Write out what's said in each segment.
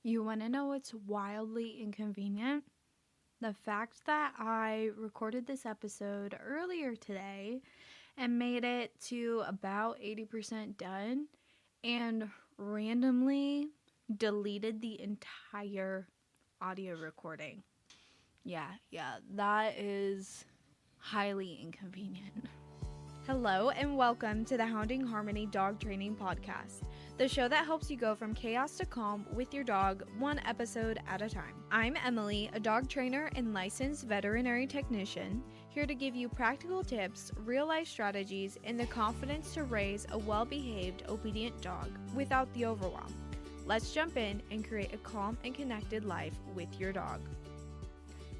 You want to know what's wildly inconvenient? The fact that I recorded this episode earlier today and made it to about 80% done and randomly deleted the entire audio recording. Yeah, that is highly inconvenient. Hello and welcome to the Hounding Harmony Dog Training Podcast, the show that helps you go from chaos to calm with your dog, one episode at a time. I'm Emily, a dog trainer and licensed veterinary technician, here to give you practical tips, real-life strategies, and the confidence to raise a well-behaved, obedient dog without the overwhelm. Let's jump in and create a calm and connected life with your dog.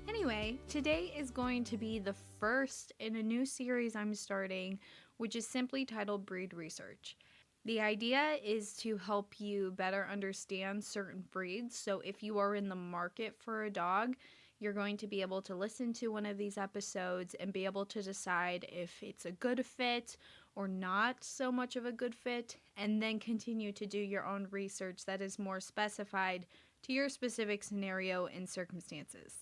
Anyway, today is going to be the first in a new series I'm starting, which is simply titled Breed Research. The idea is to help you better understand certain breeds. So if you are in the market for a dog, you're going to be able to listen to one of these episodes and be able to decide if it's a good fit or not so much of a good fit, and then continue to do your own research that is more specified to your specific scenario and circumstances.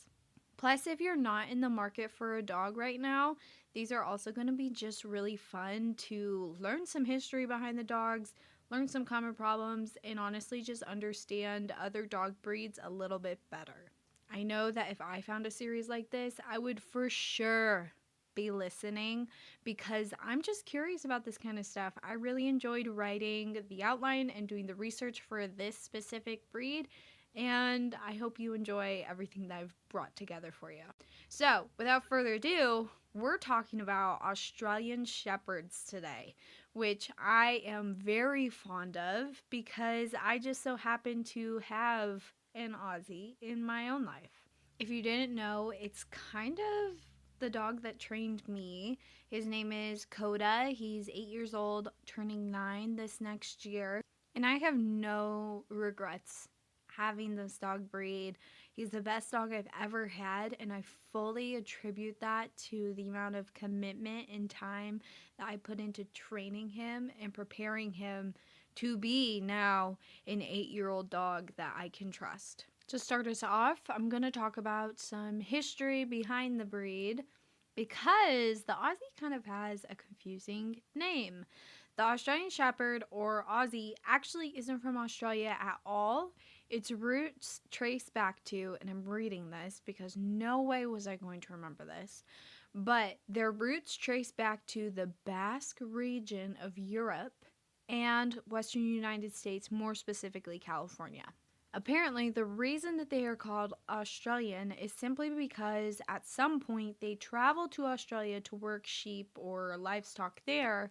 Plus, if you're not in the market for a dog right now, these are also going to be just really fun to learn some history behind the dogs, learn some common problems, and honestly just understand other dog breeds a little bit better. I know that if I found a series like this, I would for sure be listening because I'm just curious about this kind of stuff. I really enjoyed writing the outline and doing the research for this specific breed, and I hope you enjoy everything that I've brought together for you. So, without further ado, we're talking about Australian Shepherds today, which I am very fond of because I just so happen to have an Aussie in my own life. If you didn't know, it's kind of the dog that trained me. His name is Coda. He's 8 years old, turning 9 this next year, and I have no regrets having this dog breed. He's the best dog I've ever had, and I fully attribute that to the amount of commitment and time that I put into training him and preparing him to be now an 8-year-old dog that I can trust. To start us off, I'm going to talk about some history behind the breed because the Aussie kind of has a confusing name. The Australian Shepherd, or Aussie, actually isn't from Australia at all. Its roots trace back to, and I'm reading this because no way was I going to remember this, but their roots trace back to the Basque region of Europe and Western United States, more specifically California. Apparently, the reason that they are called Australian is simply because at some point they traveled to Australia to work sheep or livestock there,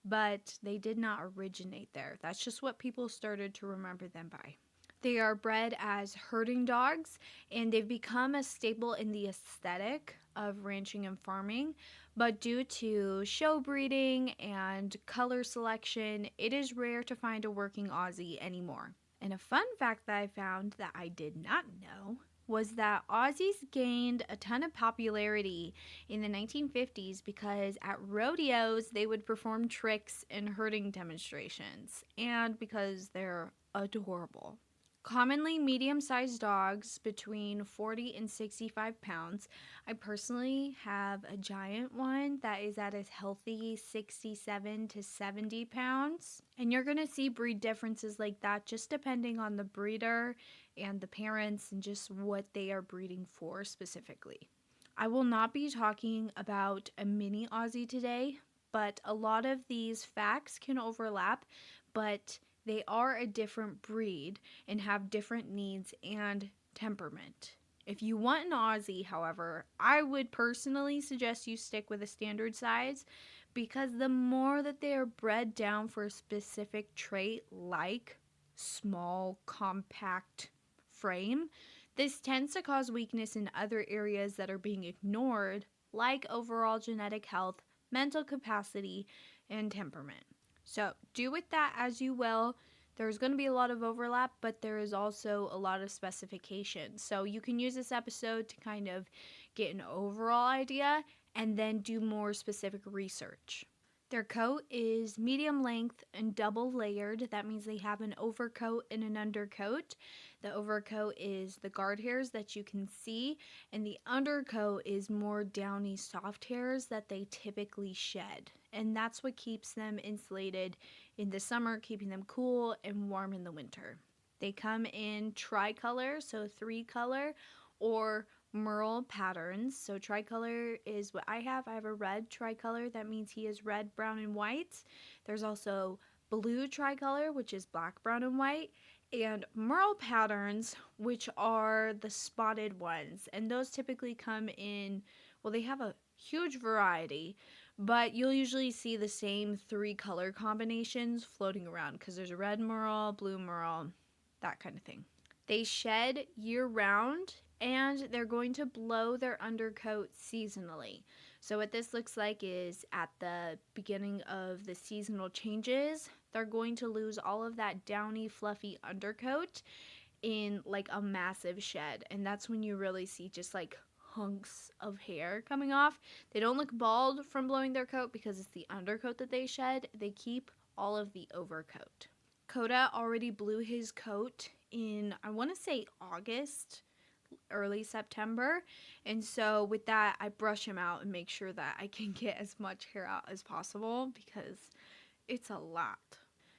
but they did not originate there. That's just what people started to remember them by. They are bred as herding dogs, and they've become a staple in the aesthetic of ranching and farming, but due to show breeding and color selection, it is rare to find a working Aussie anymore. And a fun fact that I found that I did not know was that Aussies gained a ton of popularity in the 1950s because at rodeos they would perform tricks and herding demonstrations, and because they're adorable. Commonly medium-sized dogs between 40 and 65 pounds. I personally have a giant one that is at a healthy 67 to 70 pounds. And you're going to see breed differences like that just depending on the breeder and the parents and just what they are breeding for specifically. I will not be talking about a mini Aussie today, but a lot of these facts can overlap, but they are a different breed and have different needs and temperament. If you want an Aussie, however, I would personally suggest you stick with a standard size because the more that they are bred down for a specific trait like small, compact frame, this tends to cause weakness in other areas that are being ignored, like overall genetic health, mental capacity, and temperament. So do with that as you will. There's going to be a lot of overlap, but there is also a lot of specification. So you can use this episode to kind of get an overall idea and then do more specific research. Their coat is medium length and double layered. That means they have an overcoat and an undercoat. The overcoat is the guard hairs that you can see, and the undercoat is more downy, soft hairs that they typically shed. And that's what keeps them insulated in the summer, keeping them cool and warm in the winter. They come in tricolor, so 3-color, or merle patterns. So tricolor is what I have. I have a red tricolor. That means he is red, brown, and white. There's also blue tricolor, which is black, brown, and white. And merle patterns, which are the spotted ones. And those typically come in, well, they have a huge variety, but you'll usually see the same 3 color combinations floating around because there's a red merle, blue merle, that kind of thing. They shed year round, and they're going to blow their undercoat seasonally. So what this looks like is at the beginning of the seasonal changes, they're going to lose all of that downy, fluffy undercoat in like a massive shed. And that's when you really see just like hunks of hair coming off. They don't look bald from blowing their coat because it's the undercoat that they shed. They keep all of the overcoat. Coda already blew his coat in, I want to say August, early September. And so with that, I brush him out and make sure that I can get as much hair out as possible because it's a lot.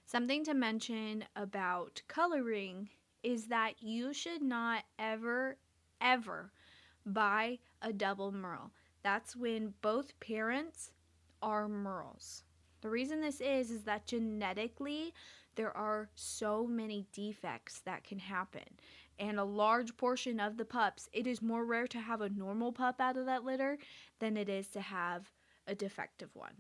Something to mention about coloring is that you should not ever buy a double merle. That's when both parents are merles. The reason this is that genetically there are so many defects that can happen. And a large portion of the pups, it is more rare to have a normal pup out of that litter than it is to have a defective one.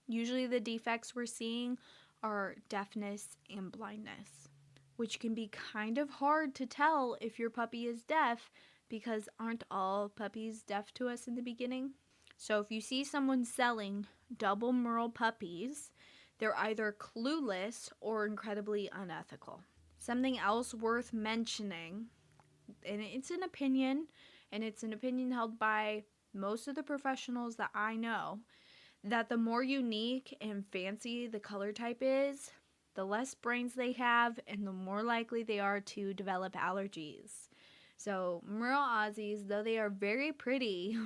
Usually the defects we're seeing are deafness and blindness, which can be kind of hard to tell if your puppy is deaf because aren't all puppies deaf to us in the beginning? So if you see someone selling double merle puppies, they're either clueless or incredibly unethical. Something else worth mentioning, and it's an opinion, and it's an opinion held by most of the professionals that I know, that the more unique and fancy the color type is, the less brains they have and the more likely they are to develop allergies. So Merle Aussies, though they are very pretty,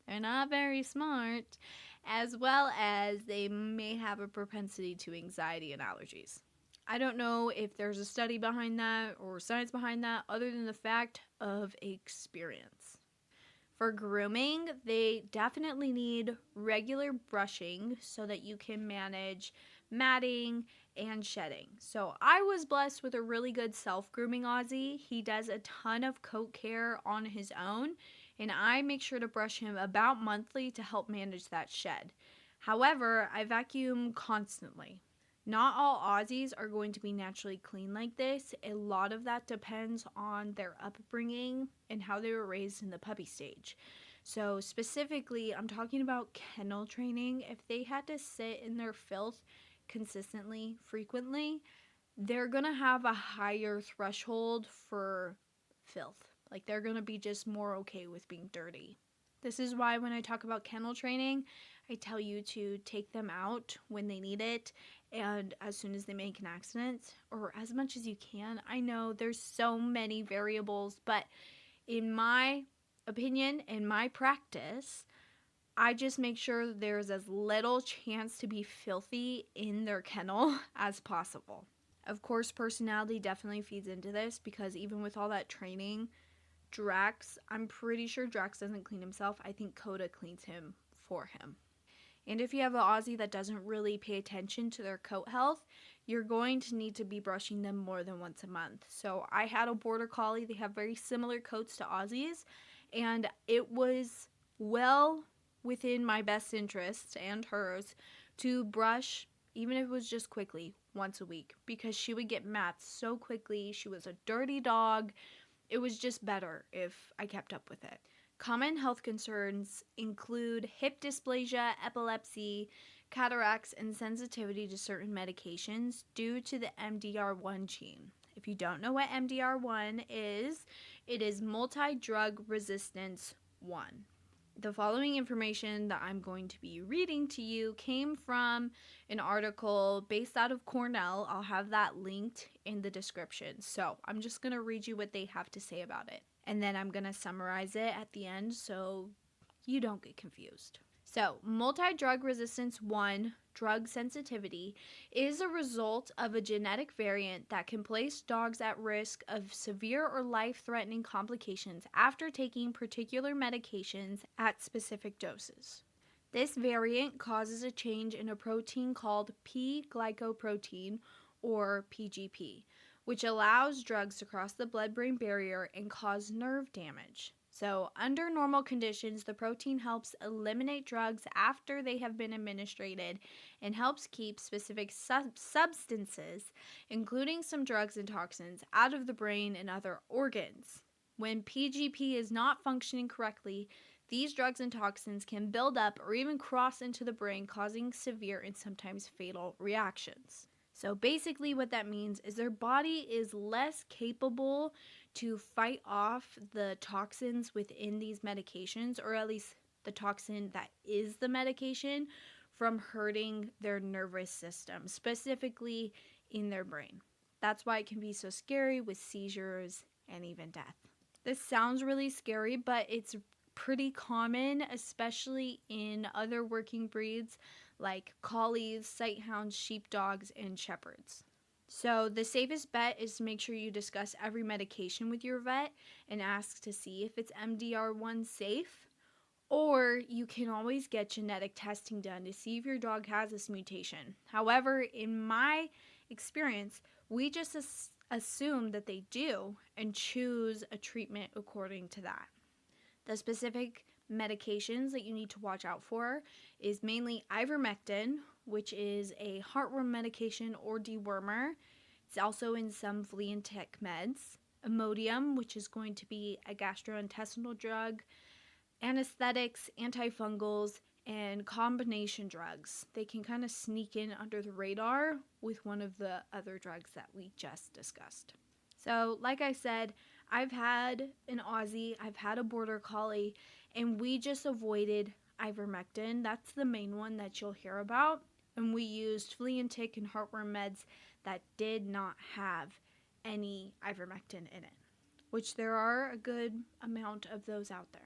they're not very smart, as well as they may have a propensity to anxiety and allergies. I don't know if there's a study behind that or science behind that other than the fact of experience. For grooming, they definitely need regular brushing so that you can manage matting and shedding. So I was blessed with a really good self-grooming Aussie. He does a ton of coat care on his own, and I make sure to brush him about monthly to help manage that shed. However, I vacuum constantly. Not all Aussies are going to be naturally clean like this. A lot of that depends on their upbringing and how they were raised in the puppy stage. So specifically, I'm talking about kennel training. If they had to sit in their filth consistently, frequently, they're going to have a higher threshold for filth. Like they're going to be just more okay with being dirty. This is why when I talk about kennel training, I tell you to take them out when they need it and as soon as they make an accident, or as much as you can. I know there's so many variables, but in my opinion and my practice, I just make sure there's as little chance to be filthy in their kennel as possible. Of course, personality definitely feeds into this because even with all that training, Drax, I'm pretty sure Drax doesn't clean himself. I think Coda cleans him for him. And if you have an Aussie that doesn't really pay attention to their coat health, you're going to need to be brushing them more than once a month. So I had a border collie. They have very similar coats to Aussies, and it was well within my best interests and hers to brush, even if it was just quickly, once a week, because she would get mats so quickly. She was a dirty dog. It was just better if I kept up with it. Common health concerns include hip dysplasia, epilepsy, cataracts, and sensitivity to certain medications due to the MDR1 gene. If you don't know what MDR1 is, it is multi-drug resistance 1. The following information that I'm going to be reading to you came from an article based out of Cornell. I'll have that linked in the description. So I'm just going to read you what they have to say about it. And then I'm going to summarize it at the end so you don't get confused. So, multi-drug resistance 1, drug sensitivity, is a result of a genetic variant that can place dogs at risk of severe or life-threatening complications after taking particular medications at specific doses. This variant causes a change in a protein called P-glycoprotein, or PGP, which allows drugs to cross the blood-brain barrier and cause nerve damage. So, under normal conditions, the protein helps eliminate drugs after they have been administered and helps keep specific substances, including some drugs and toxins, out of the brain and other organs. When PGP is not functioning correctly, these drugs and toxins can build up or even cross into the brain, causing severe and sometimes fatal reactions. So basically what that means is their body is less capable to fight off the toxins within these medications, or at least the toxin that is the medication, from hurting their nervous system, specifically in their brain. That's why it can be so scary with seizures and even death. This sounds really scary, but it's pretty common, especially in other working breeds like collies, sighthounds, sheepdogs, and shepherds. So the safest bet is to make sure you discuss every medication with your vet and ask to see if it's MDR1 safe, or you can always get genetic testing done to see if your dog has this mutation. However, in my experience, we just assume that they do and choose a treatment according to that. The specific medications that you need to watch out for is mainly ivermectin, which is a heartworm medication or dewormer. It's also in some flea and tick meds. Imodium, which is going to be a gastrointestinal drug. Anesthetics, antifungals, and combination drugs. They can kind of sneak in under the radar with one of the other drugs that we just discussed. So, like I said, I've had an Aussie, I've had a border collie, and we just avoided ivermectin. That's the main one that you'll hear about. And we used flea and tick and heartworm meds that did not have any ivermectin in it, which there are a good amount of those out there.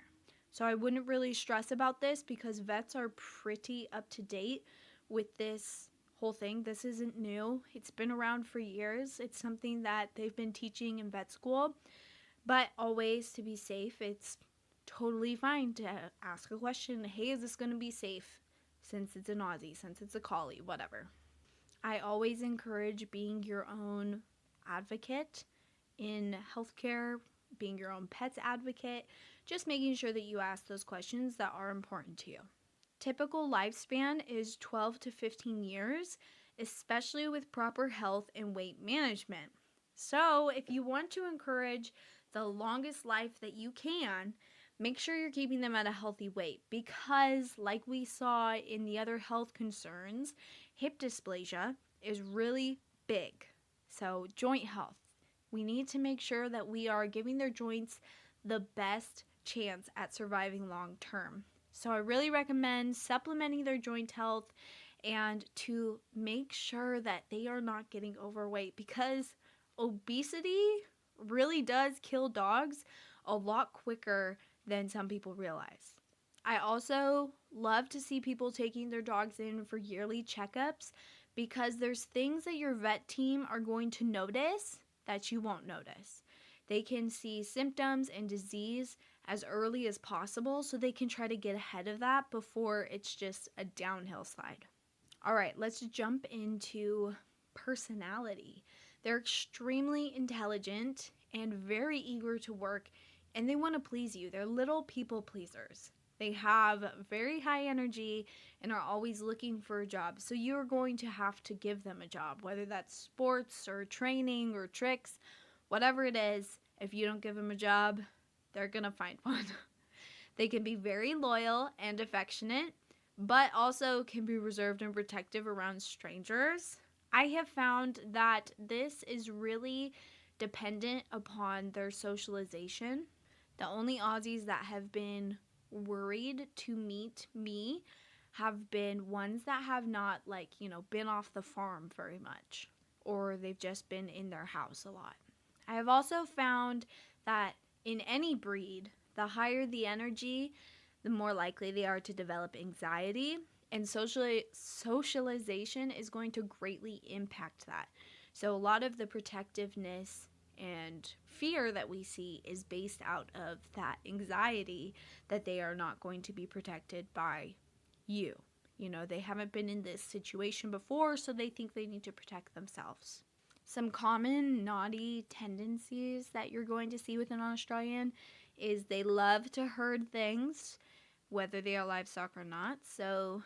So I wouldn't really stress about this because vets are pretty up to date with this whole thing. This isn't new. It's been around for years. It's something that they've been teaching in vet school. But always, to be safe, it's totally fine to ask a question. Hey, is this going to be safe? Since it's an Aussie, since it's a collie, whatever. I always encourage being your own advocate in healthcare, being your own pet's advocate, just making sure that you ask those questions that are important to you. Typical lifespan is 12 to 15 years, especially with proper health and weight management. So if you want to encourage the longest life that you can, make sure you're keeping them at a healthy weight because, like we saw in the other health concerns, hip dysplasia is really big. So joint health. We need to make sure that we are giving their joints the best chance at surviving long term. So I really recommend supplementing their joint health and to make sure that they are not getting overweight because obesity really does kill dogs a lot quicker than some people realize. I also love to see people taking their dogs in for yearly checkups because there's things that your vet team are going to notice that you won't notice. They can see symptoms and disease as early as possible so they can try to get ahead of that before it's just a downhill slide. All right, let's jump into personality. They're extremely intelligent and very eager to work, and they want to please you. They're little people pleasers. They have very high energy and are always looking for a job. So you're going to have to give them a job, whether that's sports or training or tricks, whatever it is. If you don't give them a job, they're going to find one. They can be very loyal and affectionate, but also can be reserved and protective around strangers. I have found that this is really dependent upon their socialization. The only Aussies that have been worried to meet me have been ones that have not, been off the farm very much, or they've just been in their house a lot. I have also found that in any breed, the higher the energy, the more likely they are to develop anxiety, and socialization is going to greatly impact that. So a lot of the protectiveness and fear that we see is based out of that anxiety that they are not going to be protected by you. They haven't been in this situation before, so they think they need to protect themselves. Some common naughty tendencies that you're going to see with an Australian is they love to herd things, whether they are livestock or not. So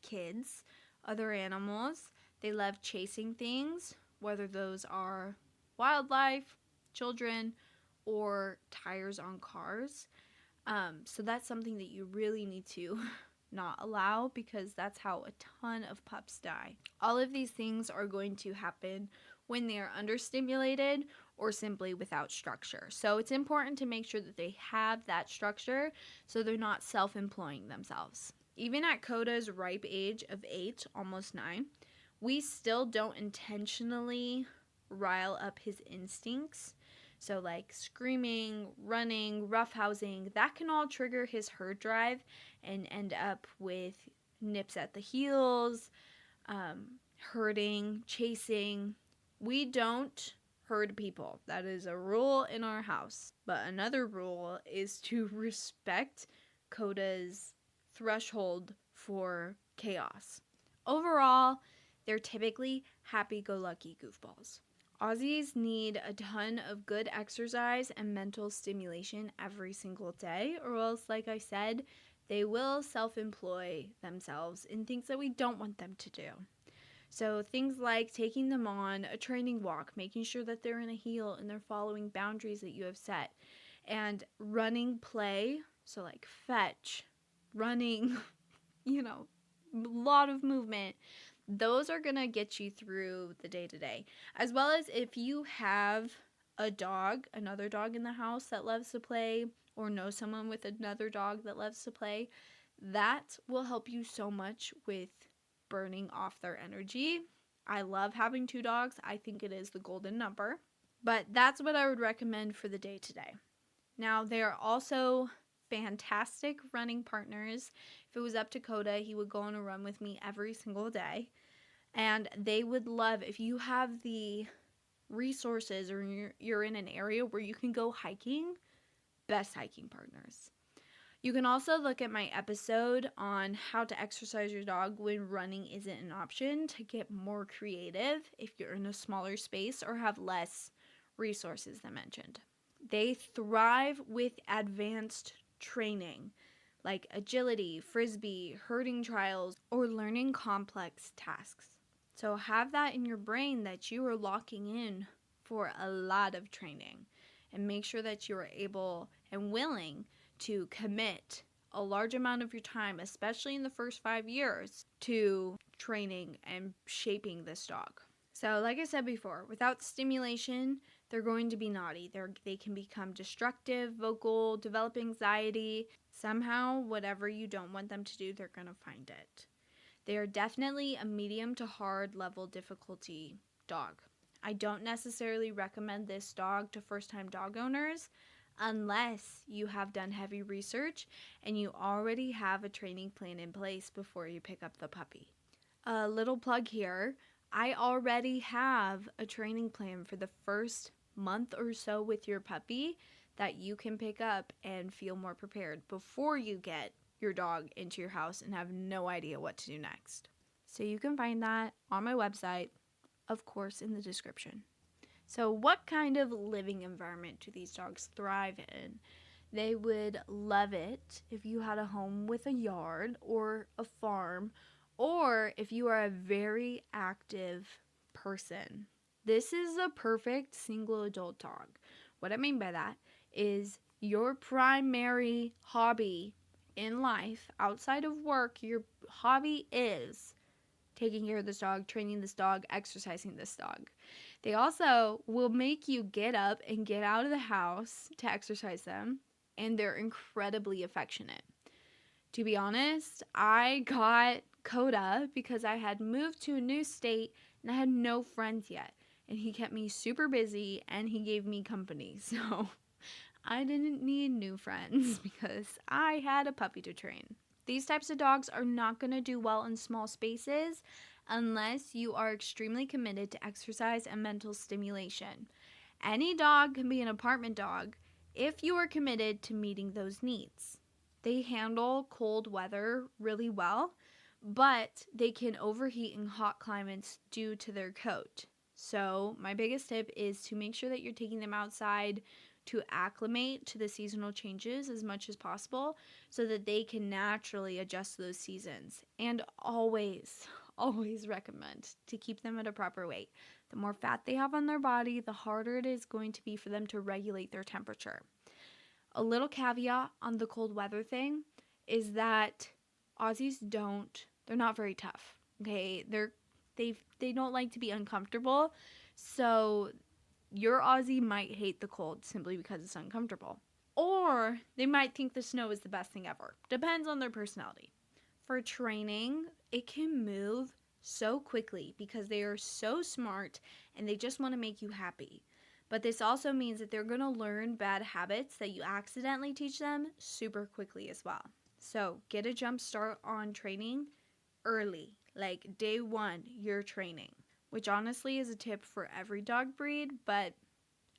kids, other animals, they love chasing things, whether those are wildlife, children, or tires on cars. So that's something that you really need to not allow, because that's how a ton of pups die. All of these things are going to happen when they are understimulated or simply without structure. So it's important to make sure that they have that structure so they're not self-employing themselves. Even at Coda's ripe age of 8, almost 9, we still don't intentionally rile up his instincts. So like screaming, running, roughhousing, that can all trigger his herd drive and end up with nips at the heels, herding, chasing. We don't herd people. That is a rule in our house. But another rule is to respect Coda's threshold for chaos. Overall, they're typically happy-go-lucky goofballs. Aussies need a ton of good exercise and mental stimulation every single day, or else, like I said, they will self-employ themselves in things that we don't want them to do. So things like taking them on a training walk, making sure that they're in a heel and they're following boundaries that you have set, and running play, so like fetch, running, a lot of movement. Those are going to get you through the day-to-day. As well as if you have another dog in the house that loves to play, or know someone with another dog that loves to play, that will help you so much with burning off their energy. I love having 2 dogs. I think it is the golden number. But that's what I would recommend for the day-to-day. Now, they are also fantastic running partners. If it was up to Coda, he would go on a run with me every single day. And they would love, if you have the resources or you're in an area where you can go hiking, best hiking partners. You can also look at my episode on how to exercise your dog when running isn't an option to get more creative if you're in a smaller space or have less resources than mentioned. They thrive with advanced training, like agility, frisbee, herding trials, or learning complex tasks. So have that in your brain that you are locking in for a lot of training, and make sure that you are able and willing to commit a large amount of your time, especially in the first 5 years, to training and shaping this dog. So like I said before, without stimulation, they're going to be naughty. They can become destructive, vocal, develop anxiety. Somehow, whatever you don't want them to do, they're going to find it. They are definitely a medium to hard level difficulty dog. I don't necessarily recommend this dog to first-time dog owners unless you have done heavy research and you already have a training plan in place before you pick up the puppy. A little plug here. I already have a training plan for the first month or so with your puppy that you can pick up and feel more prepared before you get your dog into your house and have no idea what to do next. So you can find that on my website, of course, in the description. So what kind of living environment do these dogs thrive in? They would love it if you had a home with a yard or a farm, or if you are a very active person. This is a perfect single adult dog. What I mean by that is your primary hobby in life, outside of work, your hobby is taking care of this dog, training this dog, exercising this dog. They also will make you get up and get out of the house to exercise them. and they're incredibly affectionate. To be honest, I got Coda because I had moved to a new state and I had no friends yet. And he kept me super busy and he gave me company. So I didn't need new friends because I had a puppy to train. These types of dogs are not going to do well in small spaces unless you are extremely committed to exercise and mental stimulation. Any dog can be an apartment dog if you are committed to meeting those needs. They handle cold weather really well, but they can overheat in hot climates due to their coat. So, my biggest tip is to make sure that you're taking them outside to acclimate to the seasonal changes as much as possible so that they can naturally adjust to those seasons. And always, always recommend to keep them at a proper weight. The more fat they have on their body, the harder it is going to be for them to regulate their temperature. A little caveat on the cold weather thing is that Aussies they're not very tough. Okay, they don't like to be uncomfortable. So your Aussie might hate the cold simply because it's uncomfortable. Or they might think the snow is the best thing ever. Depends on their personality. For training, it can move so quickly because they are so smart and they just want to make you happy. But this also means that they're going to learn bad habits that you accidentally teach them super quickly as well. So get a jump start on training early, like day one, you're training, which honestly is a tip for every dog breed, but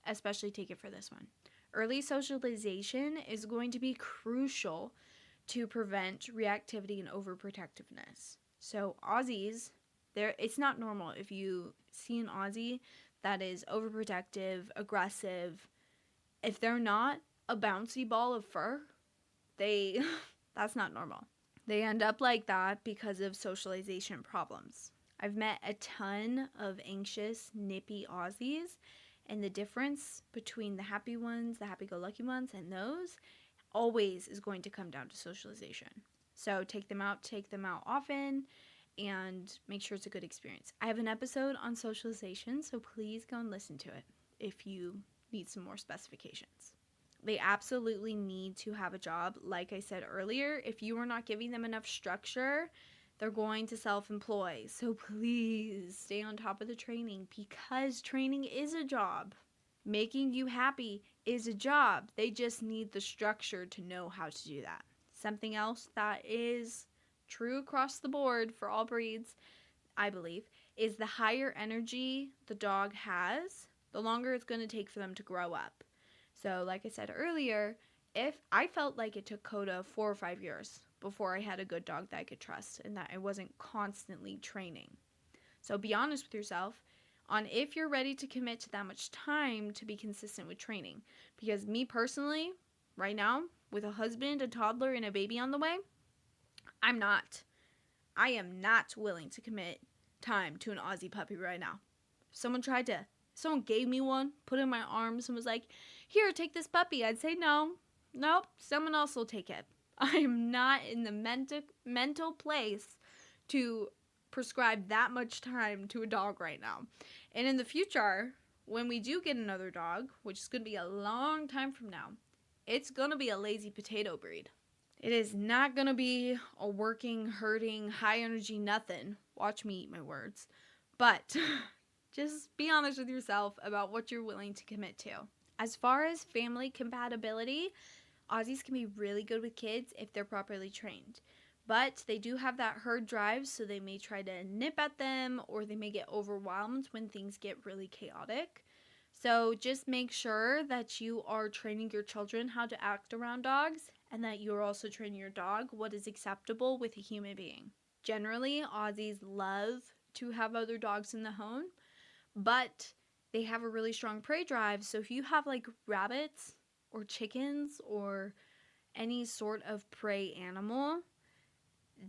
especially take it for this one. Early socialization is going to be crucial to prevent reactivity and overprotectiveness. So Aussies, it's not normal if you see an Aussie that is overprotective, aggressive. If they're not a bouncy ball of fur, that's not normal. They end up like that because of socialization problems. I've met a ton of anxious, nippy Aussies, and the difference between the happy ones, the happy-go-lucky ones, and those always is going to come down to socialization. So take them out often, and make sure it's a good experience. I have an episode on socialization, so please go and listen to it if you need some more specifications. They absolutely need to have a job. Like I said earlier, if you are not giving them enough structure, they're going to self-employ. So please stay on top of the training because training is a job. Making you happy is a job. They just need the structure to know how to do that. Something else that is true across the board for all breeds, I believe, is the higher energy the dog has, the longer it's going to take for them to grow up. So like I said earlier, if I felt like it took Coda 4 or 5 years before I had a good dog that I could trust and that I wasn't constantly training. So be honest with yourself on if you're ready to commit to that much time to be consistent with training. Because me personally, right now, with a husband, a toddler, and a baby on the way, I am not willing to commit time to an Aussie puppy right now. Someone gave me one, put it in my arms, and was like, here, take this puppy. I'd say nope, someone else will take it. I am not in the mental place to prescribe that much time to a dog right now. And in the future, when we do get another dog, which is going to be a long time from now, it's going to be a lazy potato breed. It is not going to be a working, herding, high energy nothing. Watch me eat my words. But just be honest with yourself about what you're willing to commit to. As far as family compatibility, Aussies can be really good with kids if they're properly trained. But they do have that herd drive, so they may try to nip at them or they may get overwhelmed when things get really chaotic. So just make sure that you are training your children how to act around dogs and that you're also training your dog what is acceptable with a human being. Generally, Aussies love to have other dogs in the home, but they have a really strong prey drive. So if you have like rabbits or chickens or any sort of prey animal,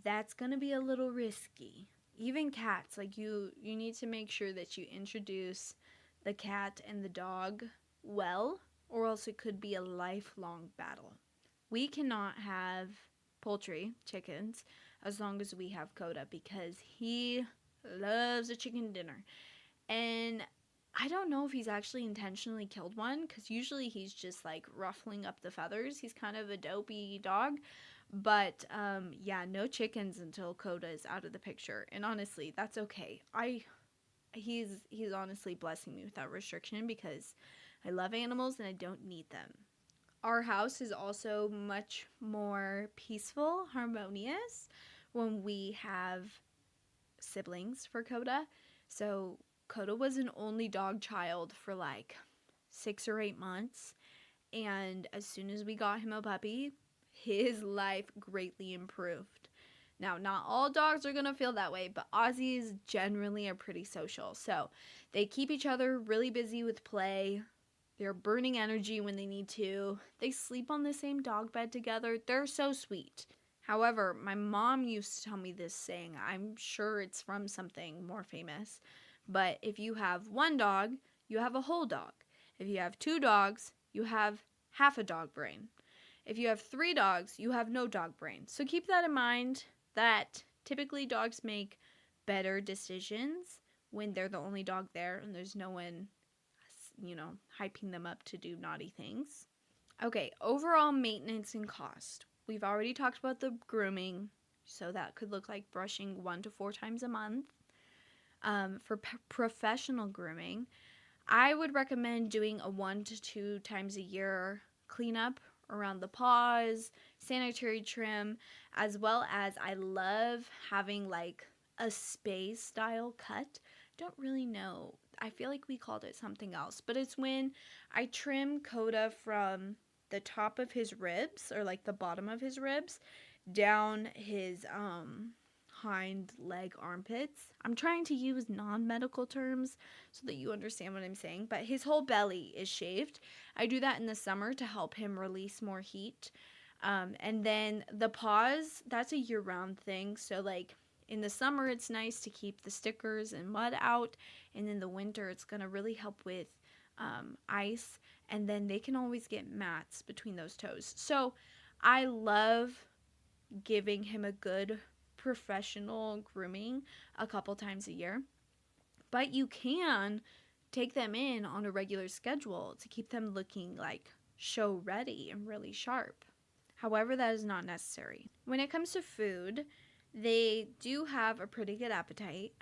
that's going to be a little risky. Even cats, like you need to make sure that you introduce the cat and the dog well, or else it could be a lifelong battle. We cannot have poultry, chickens, as long as we have Coda because he loves a chicken dinner. And I don't know if he's actually intentionally killed one, because usually he's just like ruffling up the feathers. He's kind of a dopey dog. But yeah, no chickens until Coda is out of the picture. And honestly, that's okay. He's honestly blessing me with that restriction because I love animals and I don't need them. Our house is also much more peaceful, harmonious when we have siblings for Coda. So Coda was an only dog child for like 6 or 8 months. And as soon as we got him a puppy, his life greatly improved. Now, not all dogs are going to feel that way, but Aussies generally are pretty social. So they keep each other really busy with play. They're burning energy when they need to. They sleep on the same dog bed together. They're so sweet. However, my mom used to tell me this saying. I'm sure it's from something more famous. But if you have one dog, you have a whole dog. If you have two dogs, you have half a dog brain. If you have three dogs, you have no dog brain. So keep that in mind, that typically dogs make better decisions when they're the only dog there and there's no one, hyping them up to do naughty things. Okay, overall maintenance and cost. We've already talked about the grooming, so that could look like brushing 1 to 4 times a month. For professional grooming, I would recommend doing a 1 to 2 times a year cleanup around the paws, sanitary trim, as well as I love having like a space style cut. Don't really know. I feel like we called it something else, but it's when I trim Coda from the top of his ribs, or like the bottom of his ribs, down his hind leg armpits. I'm trying to use non-medical terms so that you understand what I'm saying, but his whole belly is shaved. I do that in the summer to help him release more heat. And then the paws, that's a year-round thing. So like in the summer, it's nice to keep the stickers and mud out. And in the winter, it's going to really help with ice. And then they can always get mats between those toes. So I love giving him a good professional grooming a couple times a year. But you can take them in on a regular schedule to keep them looking like show ready and really sharp. However, that is not necessary. When it comes to food, they do have a pretty good appetite,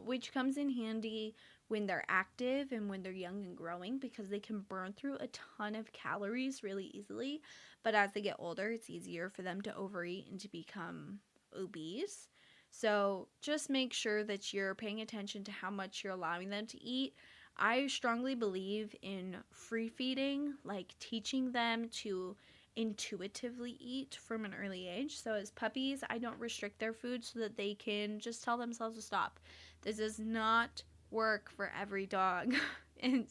which comes in handy when they're active and when they're young and growing, because they can burn through a ton of calories really easily. But as they get older, it's easier for them to overeat and to become obese. So just make sure that you're paying attention to how much you're allowing them to eat. I strongly believe in free feeding, like teaching them to intuitively eat from an early age. So as puppies, I don't restrict their food so that they can just tell themselves to stop. This does not work for every dog. and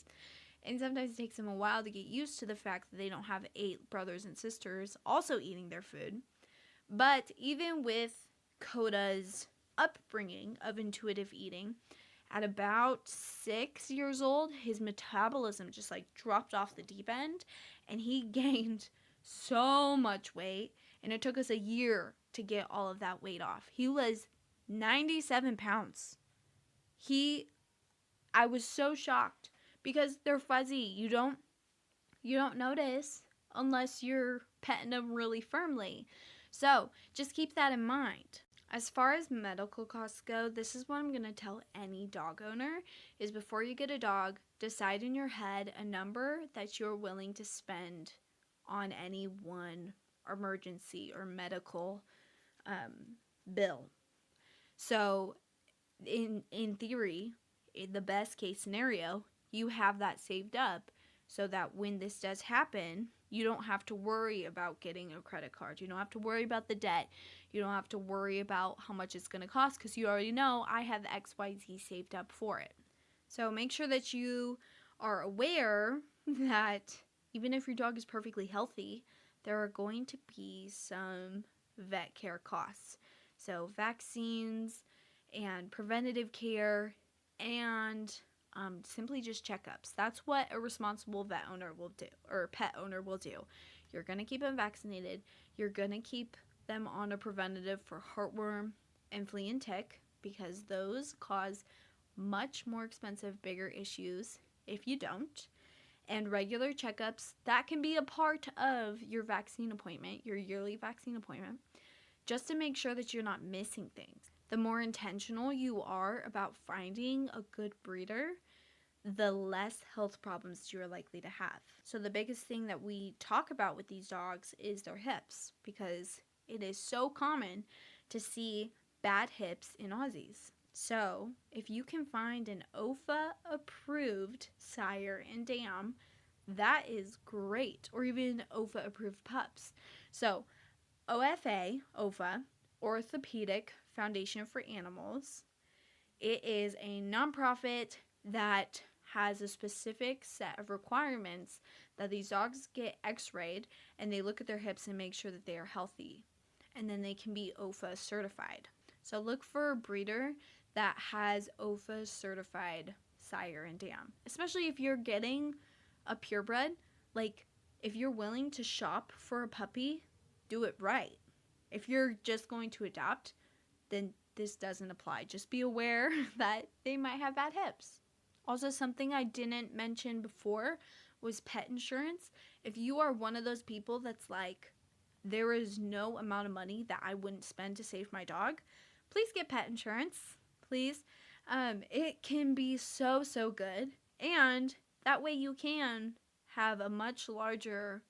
sometimes it takes them a while to get used to the fact that they don't have 8 brothers and sisters also eating their food. But even with Coda's upbringing of intuitive eating, at about 6 years old, his metabolism just like dropped off the deep end and he gained so much weight, and it took us a year to get all of that weight off. He was 97 pounds. I was so shocked because they're fuzzy. You don't notice unless you're petting them really firmly. So just keep that in mind. As far as medical costs go, this is what I'm going to tell any dog owner, is before you get a dog, decide in your head a number that you're willing to spend on any one emergency or medical bill. So in theory, in the best case scenario, you have that saved up so that when this does happen, you don't have to worry about getting a credit card. You don't have to worry about the debt. You don't have to worry about how much it's going to cost, because you already know I have XYZ saved up for it. So make sure that you are aware that even if your dog is perfectly healthy, there are going to be some vet care costs. So vaccines and preventative care and simply just checkups. That's what a responsible vet owner will do, or pet owner will do. You're going to keep them vaccinated. You're going to keep them on a preventative for heartworm and flea and tick, because those cause much more expensive, bigger issues if you don't. And regular checkups, that can be a part of your vaccine appointment, your yearly vaccine appointment, just to make sure that you're not missing things. The more intentional you are about finding a good breeder, the less health problems you are likely to have. So the biggest thing that we talk about with these dogs is their hips, because it is so common to see bad hips in Aussies. So if you can find an OFA approved sire and dam, that is great. Or even OFA approved pups. So OFA, Orthopedic Foundation for Animals, it is a nonprofit that has a specific set of requirements that these dogs get x-rayed, and they look at their hips and make sure that they are healthy. And then they can be OFA certified. So look for a breeder that has OFA certified sire and dam. Especially if you're getting a purebred, like if you're willing to shop for a puppy, do it right. If you're just going to adopt, then this doesn't apply. Just be aware that they might have bad hips. Also, something I didn't mention before was pet insurance. If you are one of those people that's like, there is no amount of money that I wouldn't spend to save my dog, please get pet insurance, please. It can be so good, and that way you can have a much larger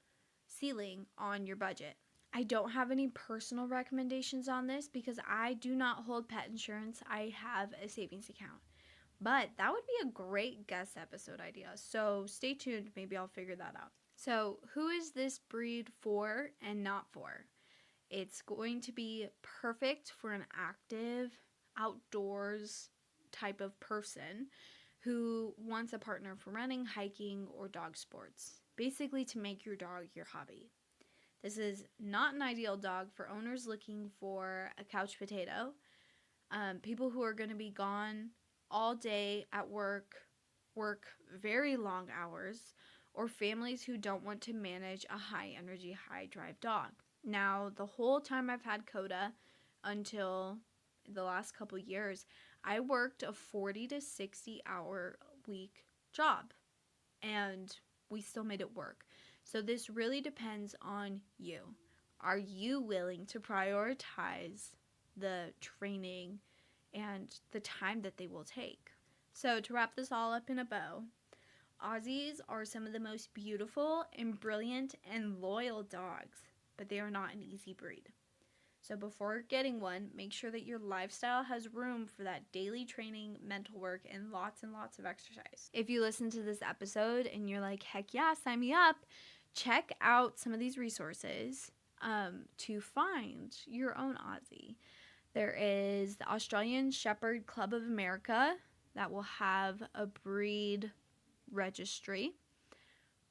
ceiling on your budget. I don't have any personal recommendations on this because I do not hold pet insurance. I have a savings account. But that would be a great guest episode idea. So stay tuned. Maybe I'll figure that out. So who is this breed for and not for? It's going to be perfect for an active, outdoors type of person who wants a partner for running, hiking, or dog sports. Basically to make your dog your hobby. This is not an ideal dog for owners looking for a couch potato, people who are going to be gone all day at work very long hours, or families who don't want to manage a high energy, high drive dog. Now, the whole time I've had Coda until the last couple years, I worked a 40 to 60 hour week job, and we still made it work. So this really depends on you. Are you willing to prioritize the training and the time that they will take? So to wrap this all up in a bow, Aussies are some of the most beautiful and brilliant and loyal dogs, but they are not an easy breed. So before getting one, make sure that your lifestyle has room for that daily training, mental work, and lots of exercise. If you listen to this episode and you're like, heck yeah, sign me up, check out some of these resources to find your own Aussie. There is the Australian Shepherd Club of America that will have a breed registry.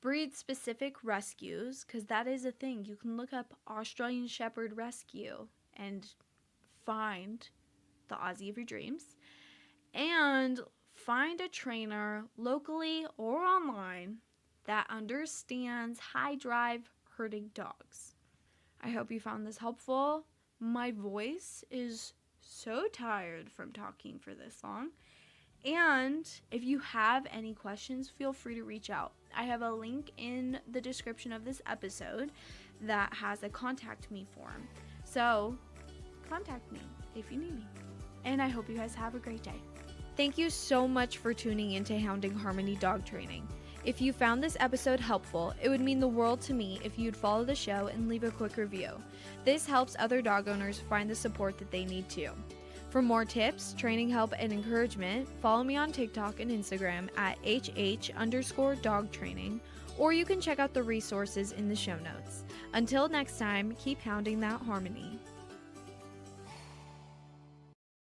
Breed-specific rescues, because that is a thing. You can look up Australian Shepherd Rescue and find the Aussie of your dreams. And find a trainer locally or online that understands high-drive herding dogs. I hope you found this helpful. My voice is so tired from talking for this long. And if you have any questions, feel free to reach out. I have a link in the description of this episode that has a contact me form. So contact me if you need me. And I hope you guys have a great day. Thank you so much for tuning into Hounding Harmony Dog Training. If you found this episode helpful, it would mean the world to me if you'd follow the show and leave a quick review. This helps other dog owners find the support that they need too. For more tips, training help, and encouragement, follow me on TikTok and Instagram at HH_dog training, or you can check out the resources in the show notes. Until next time, keep hounding that harmony.